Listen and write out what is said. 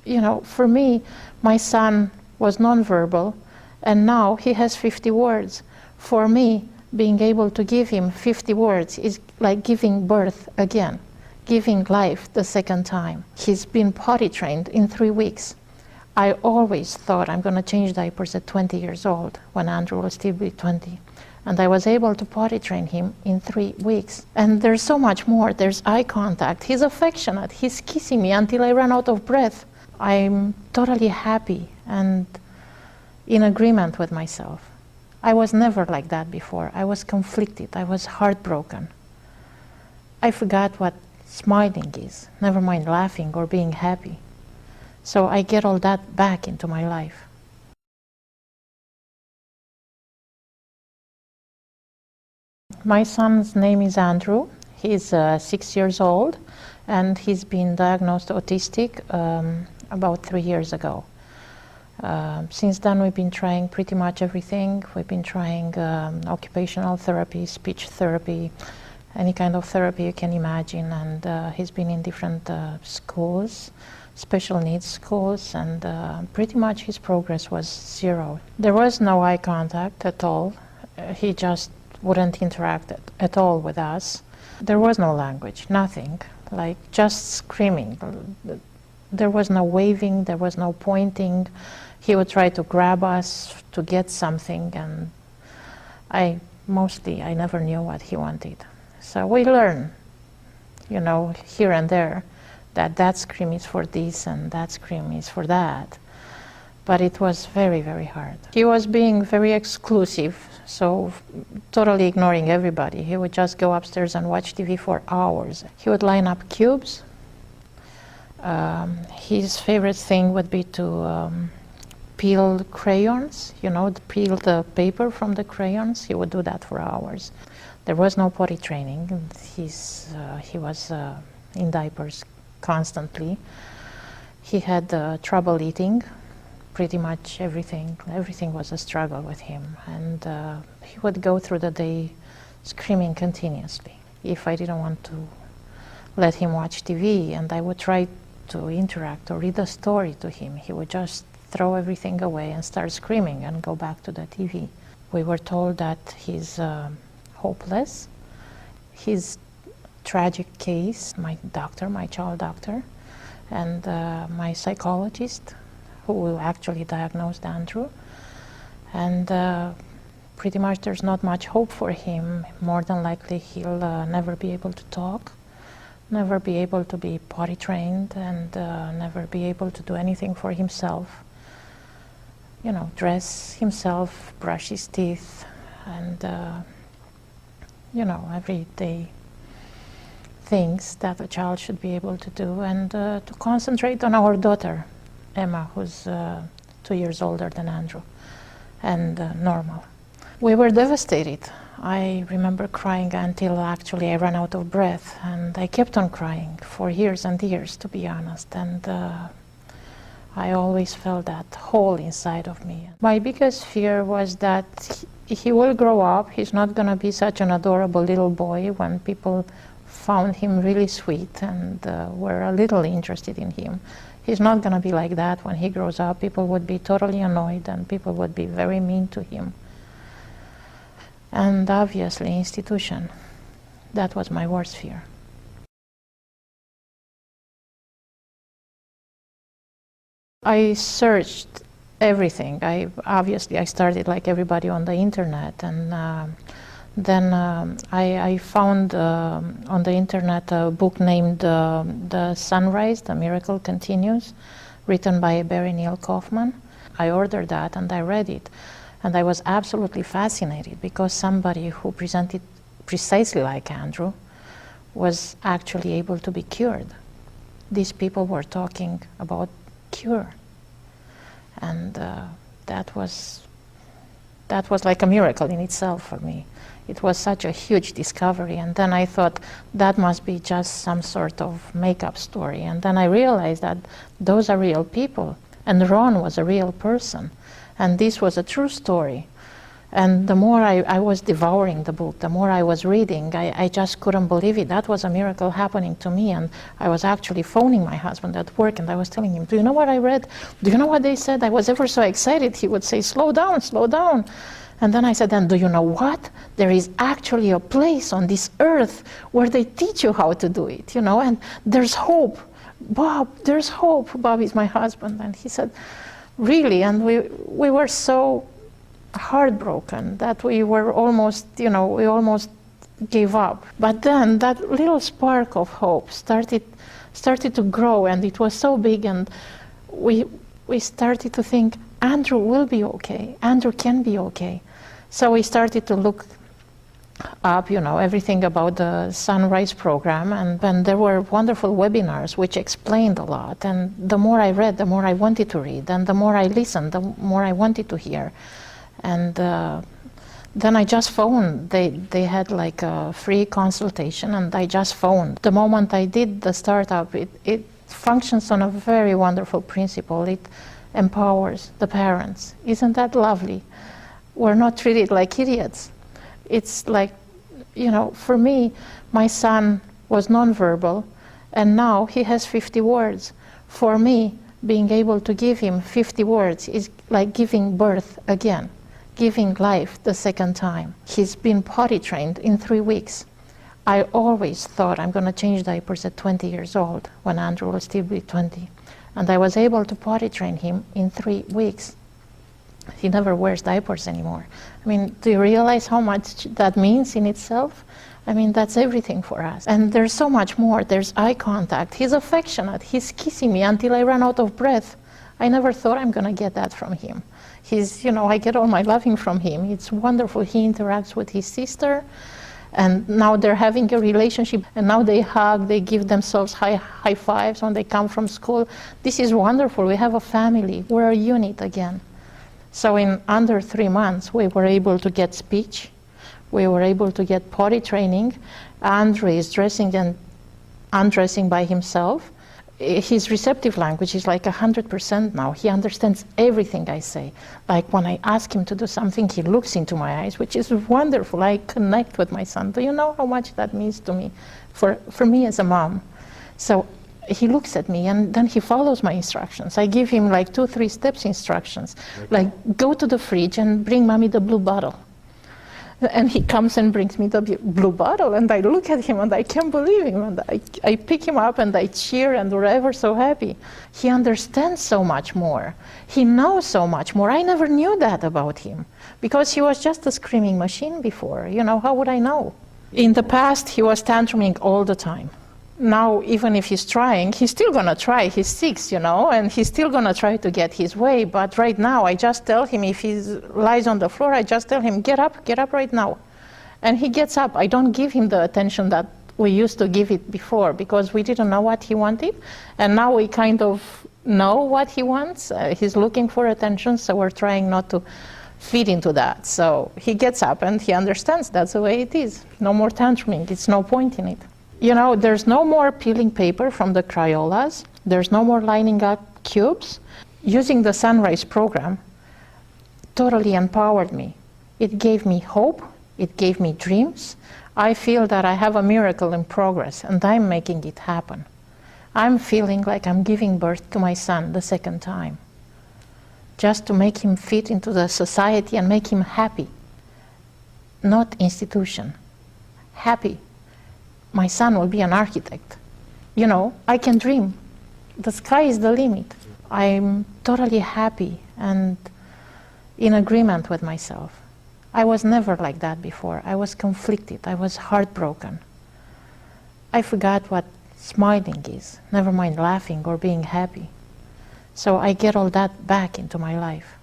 You know, for me, my son was nonverbal, and now he has 50 words. For me, being able to give him 50 words is like giving birth again, giving life the second time. He's been potty trained in 3 weeks. I always thought I'm going to change diapers at 20 years old, when Andrew will still be 20. And I was able to potty train him in 3 weeks. And there's so much more. There's eye contact. He's affectionate. He's kissing me until I run out of breath. I'm totally happy and in agreement with myself. I was never like that before. I was conflicted. I was heartbroken. I forgot what smiling is, never mind laughing or being happy. So I get all that back into my life. My son's name is Andrew. He's 6 years old, and he's been diagnosed autistic about 3 years ago. Since then, we've been trying pretty much everything. We've been trying occupational therapy, speech therapy, any kind of therapy you can imagine, and he's been in different schools, special needs schools, and pretty much his progress was zero. There was no eye contact at all. He just wouldn't interact at all with us. There was no language, nothing, like just screaming. There was no waving, there was no pointing. He would try to grab us to get something, and I never knew what he wanted. So we learn, you know, here and there, that scream is for this and that scream is for that. But it was very, very hard. He was being very exclusive, so totally ignoring everybody. He would just go upstairs and watch TV for hours. He would line up cubes. His favorite thing would be to peel crayons, you know, peel the paper from the crayons. He would do that for hours. There was no potty training. He was in diapers constantly. He had trouble eating. Pretty much everything was a struggle with him, and he would go through the day screaming continuously. If I didn't want to let him watch TV and I would try to interact or read a story to him, he would just throw everything away and start screaming and go back to the TV. We were told that he's hopeless. His tragic case, my doctor, my child doctor, and my psychologist, who actually diagnosed Andrew, and pretty much there's not much hope for him. More than likely he'll never be able to talk, never be able to be potty trained, and never be able to do anything for himself. You know, dress himself, brush his teeth, and you know, everyday things that a child should be able to do, and to concentrate on our daughter, Emma, who's 2 years older than Andrew, and normal. We were devastated. I remember crying until actually I ran out of breath, and I kept on crying for years and years, to be honest, and I always felt that hole inside of me. My biggest fear was that he will grow up, he's not going to be such an adorable little boy when people found him really sweet and were a little interested in him. He's not going to be like that when he grows up. People would be totally annoyed and people would be very mean to him. And obviously, institution. That was my worst fear. I searched everything. I started like everybody on the internet, and then I found on the internet a book named The Sun-Rise, The Miracle Continues, written by Barry Neil Kaufman. I ordered that and I read it, and I was absolutely fascinated because somebody who presented precisely like Andrew was actually able to be cured. These people were talking about cure, and that was like a miracle in itself for me. It was such a huge discovery, and then I thought that must be just some sort of make-up story, and then I realized that those are real people, and Ron was a real person, and this was a true story. And the more I was devouring the book, the more I was reading, I just couldn't believe it. That was a miracle happening to me. And I was actually phoning my husband at work, and I was telling him, do you know what I read? Do you know what they said? I was ever so excited. He would say, slow down, slow down. And then I said, and do you know what? There is actually a place on this earth where they teach you how to do it, you know, and there's hope. Bob, there's hope. Bob is my husband. And he said, really? And we were so heartbroken that we were almost, you know, we almost gave up. But then that little spark of hope started to grow, and it was so big, and we started to think, Andrew will be okay. Andrew can be okay. So we started to look up, you know, everything about the Sun-Rise program, and then there were wonderful webinars which explained a lot. And the more I read, the more I wanted to read, and the more I listened, the more I wanted to hear. And then I just phoned. They had like a free consultation, and I just phoned. The moment I did the startup, it functions on a very wonderful principle. It empowers the parents. Isn't that lovely? We're not treated like idiots. It's like, you know, for me, my son was nonverbal, and now he has 50 words. For me, being able to give him 50 words is like giving birth again, giving life the second time. He's been potty trained in 3 weeks. I always thought I'm going to change diapers at 20 years old, when Andrew will still be 20. And I was able to potty train him in 3 weeks. He never wears diapers anymore. I mean, do you realize how much that means in itself? I mean, that's everything for us. And there's so much more. There's eye contact. He's affectionate. He's kissing me until I run out of breath. I never thought I'm going to get that from him. He's, you know, I get all my loving from him. It's wonderful. He interacts with his sister. And now they're having a relationship, and now they hug, they give themselves high fives when they come from school. This is wonderful. We have a family. We're a unit again. So in under 3 months, we were able to get speech. We were able to get potty training. Andrew is dressing and undressing by himself. His receptive language is like 100% now. He understands everything I say. Like when I ask him to do something, he looks into my eyes, which is wonderful. I connect with my son. Do you know how much that means to me, for me as a mom? So he looks at me, and then he follows my instructions. I give him like 2-3 steps instructions, like go to the fridge and bring mommy the blue bottle. And he comes and brings me the blue bottle, and I look at him and I can't believe him, and I pick him up and I cheer, and we're ever so happy. He understands so much more. He knows so much more. I never knew that about him because he was just a screaming machine before. You know, how would I know? In the past, he was tantruming all the time. Now, even if he's trying, he's still gonna try. He's 6, you know, and he's still gonna try to get his way. But right now, I just tell him, if he lies on the floor, I just tell him, get up right now. And he gets up. I don't give him the attention that we used to give it before, because we didn't know what he wanted. And now we kind of know what he wants. He's looking for attention, so we're trying not to feed into that. So he gets up and he understands that's the way it is. No more tantruming. It's no point in it. You know, there's no more peeling paper from the Crayolas. There's no more lining up cubes. Using the Sun-Rise program totally empowered me. It gave me hope. It gave me dreams. I feel that I have a miracle in progress, and I'm making it happen. I'm feeling like I'm giving birth to my son the second time, just to make him fit into the society and make him happy. Not institution. Happy. My son will be an architect. You know, I can dream. The sky is the limit. I'm totally happy and in agreement with myself. I was never like that before. I was conflicted. I was heartbroken. I forgot what smiling is, never mind laughing or being happy. So I get all that back into my life.